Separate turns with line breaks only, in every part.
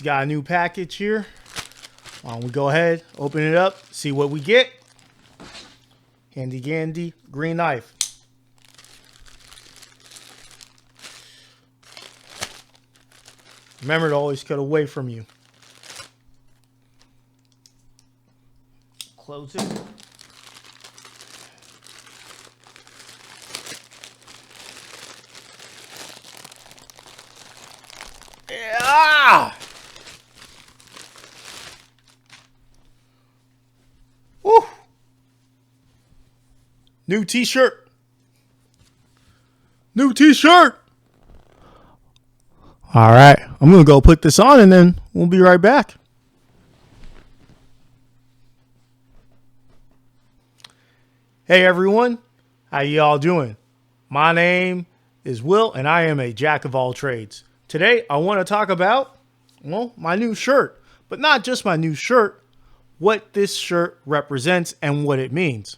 Box. Got a new package here. Why don't we go ahead, open it up, see what we get. Handy Dandy green knife. Remember to always cut away from you. Close it. Yeah! Woo! New t-shirt. New t-shirt. All right, I'm going to go put this on and then we'll be right back. Hey everyone, how y'all doing? My name is Will and I am a jack of all trades. Today I want to talk about, well, my new shirt, but not just my new shirt, what this shirt represents and what it means.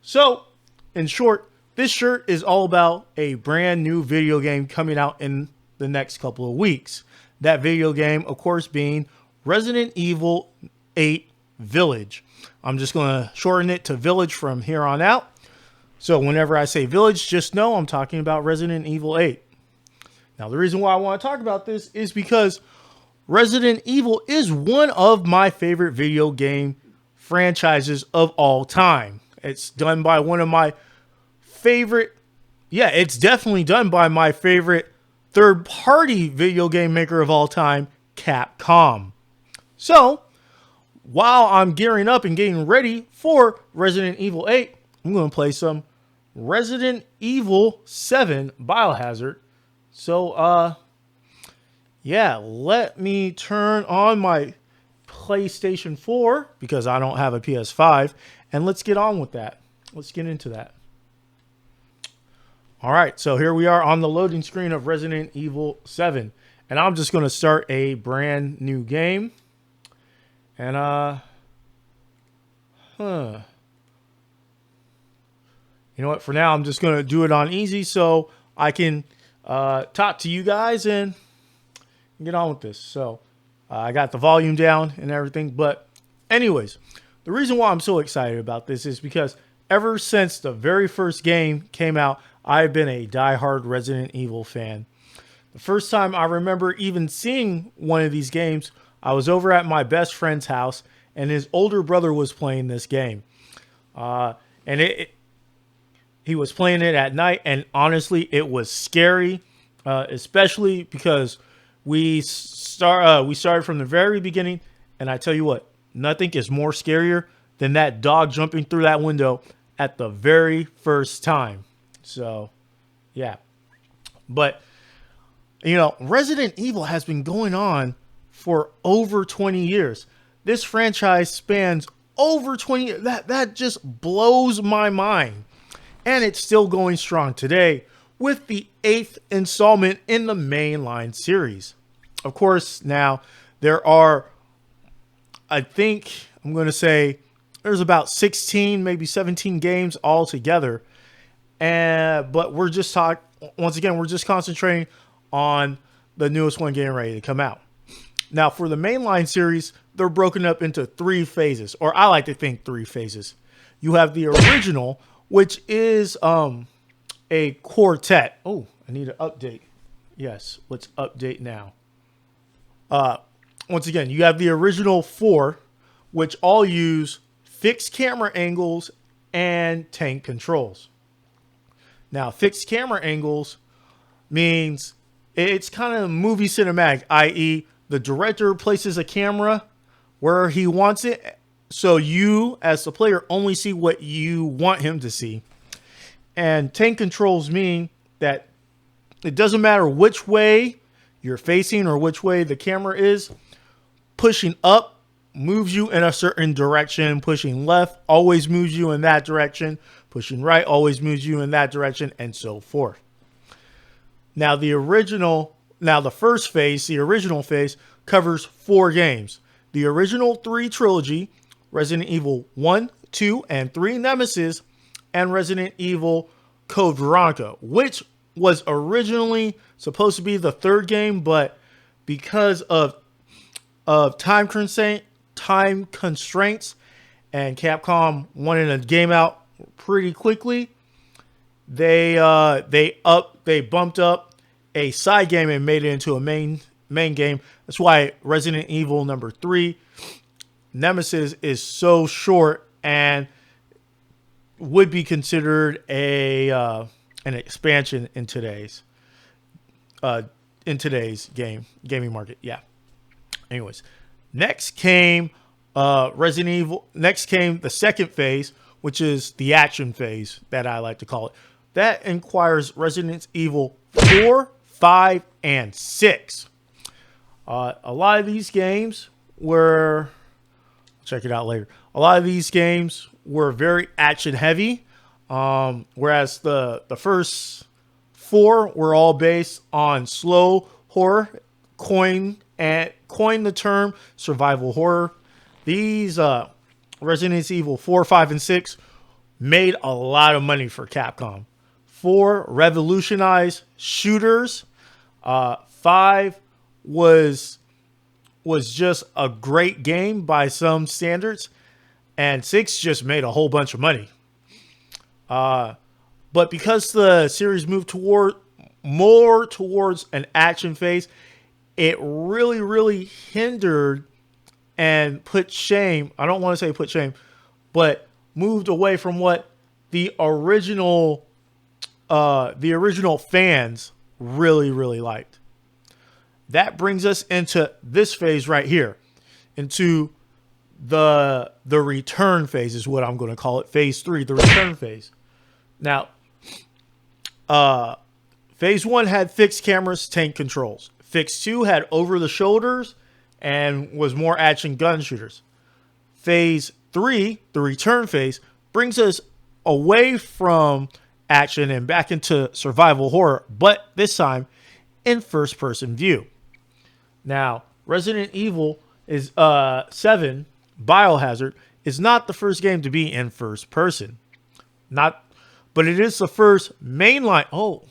So, in short, this shirt is all about a brand new video game coming out in the next couple of weeks. That video game, of course, being Resident Evil 8 Village. I'm just going to shorten it to Village from here on out. So whenever I say Village, just know I'm talking about Resident Evil 8. Now, the reason why I want to talk about this is because Resident Evil is one of my favorite video game franchises of all time. It's done by one of my favorite, it's definitely done by my favorite third-party video game maker of all time, Capcom. So, while I'm gearing up and getting ready for Resident Evil 8, I'm going to play some Resident Evil 7 Biohazard. So, let me turn on my PlayStation 4 because I don't have a PS5, and let's get on with that. Let's get into that. All right, so here we are on the loading screen of Resident Evil 7. And I'm just going to start a brand new game. And, you know what? For now, I'm just going to do it on easy so I can talk to you guys and get on with this. So, I got the volume down and everything. But anyways, the reason why I'm so excited about this is because ever since the very first game came out, I've been a diehard Resident Evil fan. The first time I remember even seeing one of these games, I was over at my best friend's house, and his older brother was playing this game. He was playing it at night, and honestly, it was scary, especially because we started from the very beginning, and I tell you what, nothing is more scarier than that dog jumping through that window at the very first time. So, yeah. But, you know, Resident Evil has been going on for over 20 years. This franchise spans over 20 years. That just blows my mind. And it's still going strong today with the 8th installment in the mainline series. Of course, now there are, I think, I'm going to say there's about 16, maybe 17 games altogether. But we're just we're just concentrating on the newest one getting ready to come out. Now, for the mainline series, they're broken up into 3 phases, or I like to think 3 phases. You have the original, which is a quartet. Oh, I need an update. Yes, let's update now. Once again, you have the original 4, which all use fixed camera angles and tank controls. Now, fixed camera angles means it's kind of movie cinematic, i.e. the director places a camera where he wants it, so you, as the player, only see what you want him to see. And tank controls mean that it doesn't matter which way you're facing or which way the camera is, pushing up moves you in a certain direction, pushing left always moves you in that direction, pushing right always moves you in that direction, and so forth. Now, the first phase, the original phase, covers 4 games. The original 3 trilogy, Resident Evil 1, 2, and 3 Nemesis, and Resident Evil Code Veronica, which was originally supposed to be the 3rd game, but because of of time constraints, and Capcom wanted a game out pretty quickly. They bumped up a side game and made it into a main game. That's why Resident Evil number 3 Nemesis is so short and would be considered an expansion in today's gaming market. Yeah. Anyways, next came Resident Evil. Next came the second phase, which is the action phase that I like to call it. That inquires Resident Evil 4, 5, and 6. A lot of these games were, check it out later. A lot of these games were very action heavy, whereas the first 4 were all based on slow horror, coined the term survival horror. These Resident Evil 4, 5, and 6 made a lot of money for Capcom. 4 revolutionized shooters. 5 was just a great game by some standards, and 6 just made a whole bunch of money. But because the series moved more towards an action phase, it really hindered and put shame. I don't want to say put shame, but moved away from what the original fans really liked. That brings us into this phase right here, into the return phase is what I'm going to call it. Phase 3, the return phase. Now, phase 1 had fixed cameras, tank controls. Phase 2 had over the shoulders and was more action gun shooters. Phase 3, the return phase, brings us away from action and back into survival horror, but this time in first person view. Now, Resident Evil is 7 Biohazard is not the first game to be in first person. But it is the first mainline. Oh,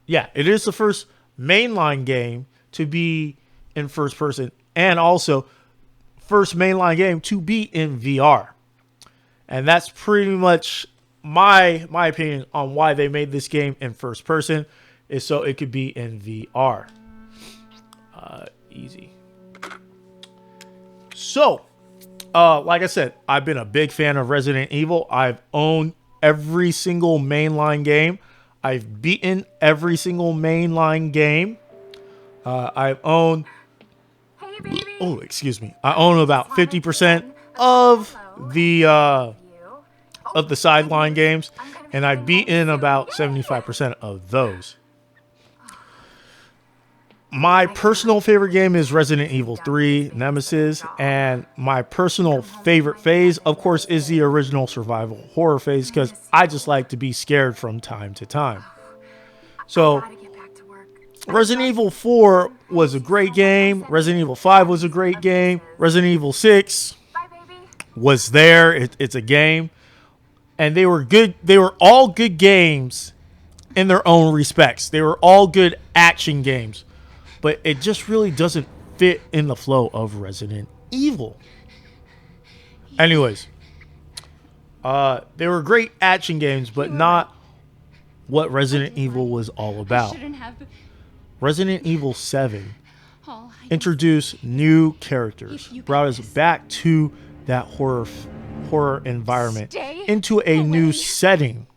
yeah, it is the first mainline game to be in first person, and also first mainline game to be in VR. And that's pretty much my opinion on why they made this game in first person, is so it could be in VR. Easy. So, like I said, I've been a big fan of Resident Evil. I've owned every single mainline game. I've beaten every single mainline game. I've owned. Oh, excuse me. I own about 50% of the sideline games, and I've beaten about 75% of those. My personal favorite game is Resident Evil 3 Nemesis, and my personal favorite phase, of course, is the original survival horror phase, because I just like to be scared from time to time. So, Resident Evil 4 was a great game. Resident Evil 5 was a great game. Resident Evil 6 was there. It's a game. And they were good. They were all good games in their own respects. They were all good action games. But it just really doesn't fit in the flow of Resident Evil. Anyways, they were great action games, but not what Resident Evil was all about. Resident Evil 7 introduced new characters, brought us back to that horror environment, into a new setting.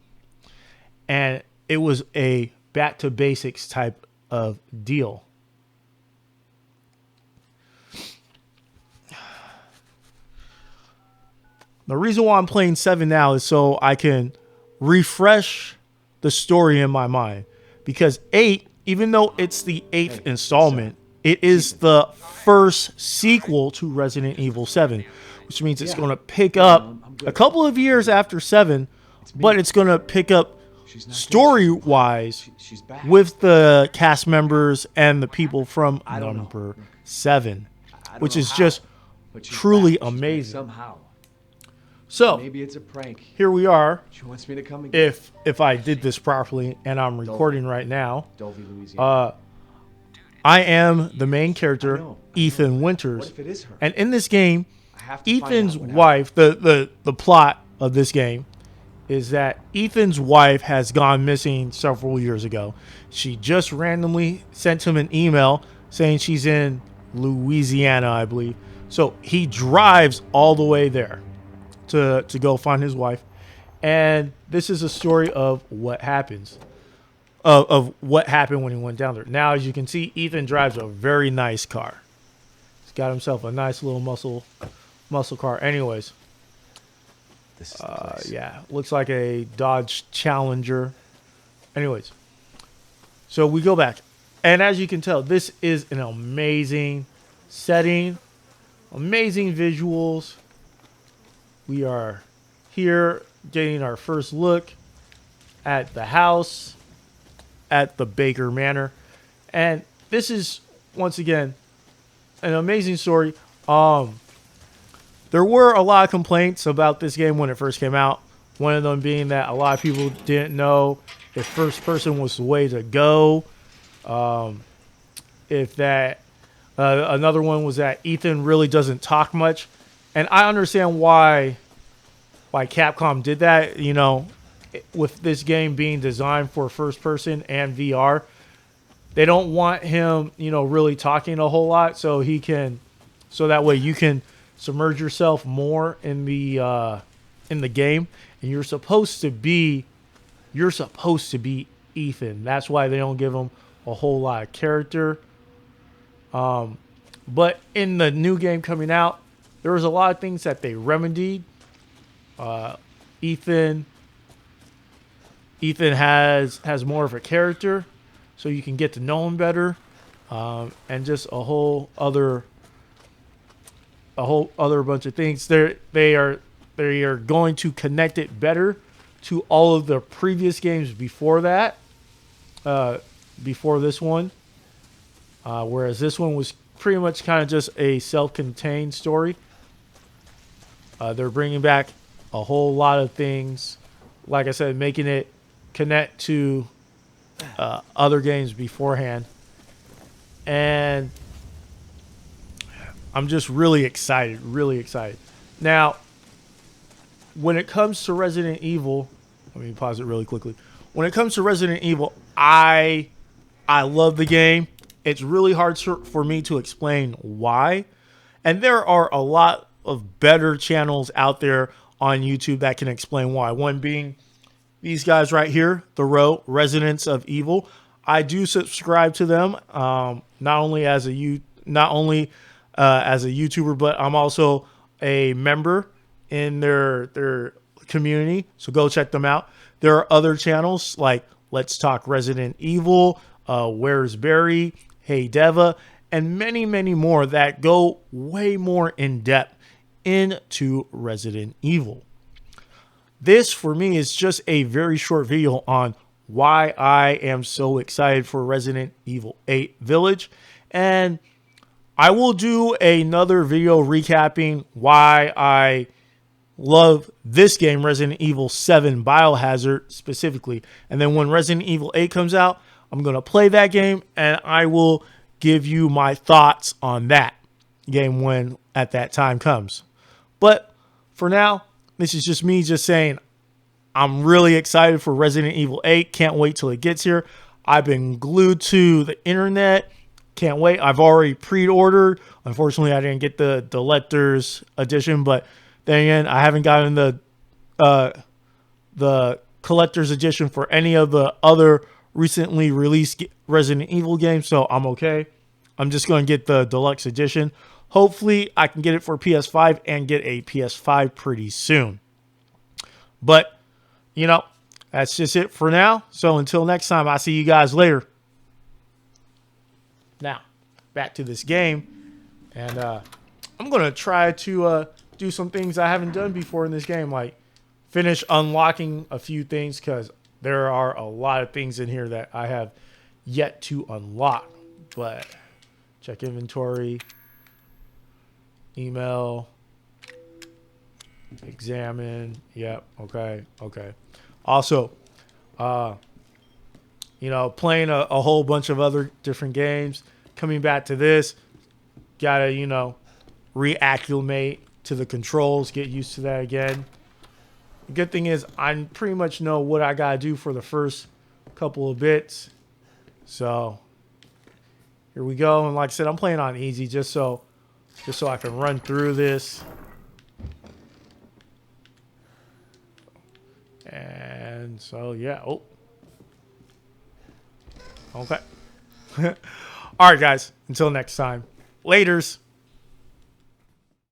And it was a back to basics type of deal. The reason why I'm playing 7 now is so I can refresh the story in my mind. Because 8, even though it's the 8th installment, it is the first sequel to Resident Evil 7. Which means it's going to pick up a couple of years after 7, but it's going to pick up story-wise with the cast members and the people from number 7. Which is just truly amazing. So, maybe it's a prank. Here we are. She wants me to come again. If I did this properly and I'm recording right now, I am the main
I
character,
know.
Ethan
What
Winters.
if it is her?
And in this game,
I have to find
Ethan's
out what
wife, the plot of this game is that Ethan's wife has gone missing several years ago. She just randomly sent him an email saying she's in Louisiana, I believe. So he drives all the way there to go find his wife. And this is a story of what happens. Of what happened when he went down there. Now, as you can see, Ethan drives a very nice car. He's got himself a nice little muscle car. Anyways,
This is the place.
yeah, looks like a Dodge Challenger. Anyways, so we go back, and as you can tell, this is an amazing setting, amazing visuals. We are here getting our first look at the house at the Baker Manor, and this is once again an amazing story. There were a lot of complaints about this game when it first came out. One of them being that a lot of people didn't know if first person was the way to go. If that another one was that Ethan really doesn't talk much, and I understand why Capcom did that. You know, with this game being designed for first person and VR, they don't want him, you know, really talking a whole lot, so so that way you can submerge yourself more in the game, and you're supposed to be Ethan. That's why they don't give him a whole lot of character. But in the new game coming out, there was a lot of things that they remedied. Ethan has more of a character, so you can get to know him better, and just a whole other bunch of things. They are going to connect it better to all of the previous games before that, before this one. Whereas this one was pretty much kind of just a self-contained story. They're bringing back a whole lot of things, like I said, making it connect to other games beforehand, and I'm just really excited. Now, when it comes to Resident Evil, let me pause it really quickly. When it comes to Resident Evil, I love the game. It's really hard for me to explain why. And there are a lot of better channels out there on YouTube that can explain why. One being these guys right here, The Row, Residents of Evil. I do subscribe to them, not only as a YouTuber, but I'm also a member in their community. So go check them out. There are other channels like Let's Talk Resident Evil, Where's Barry, Hey Deva, and many, many more that go way more in depth into Resident Evil. This, for me, is just a very short video on why I am so excited for Resident Evil 8 Village. And I will do another video recapping why I love this game, Resident Evil 7 Biohazard specifically. And then when Resident Evil 8 comes out, I'm going to play that game and I will give you my thoughts on that game when at that time comes. But for now, this is just me just saying I'm really excited for Resident Evil 8. Can't wait till it gets here. I've been glued to the internet. Can't wait. I've already pre-ordered. Unfortunately, I didn't get the Delector's edition, but then again, I haven't gotten the collector's edition for any of the other recently released Resident Evil games, so I'm okay. I'm just going to get the deluxe edition. Hopefully, I can get it for PS5 and get a PS5 pretty soon. But, you know, that's just it for now. So until next time, I'll see you guys later. Now, back to this game. And I'm going to try to do some things I haven't done before in this game. Like finish unlocking a few things because there are a lot of things in here that I have yet to unlock. But check inventory. Email. Examine. Yep. Okay. Also, you know, playing a whole bunch of other different games. coming back to this, gotta, reacclimate to the controls, get used to that again. The good thing is I pretty much know what I gotta do for the first couple of bits. So here we go. And like I said, I'm playing on easy just so I can run through this. And so yeah. Oh. Okay. All right, guys. Until next time. Laters.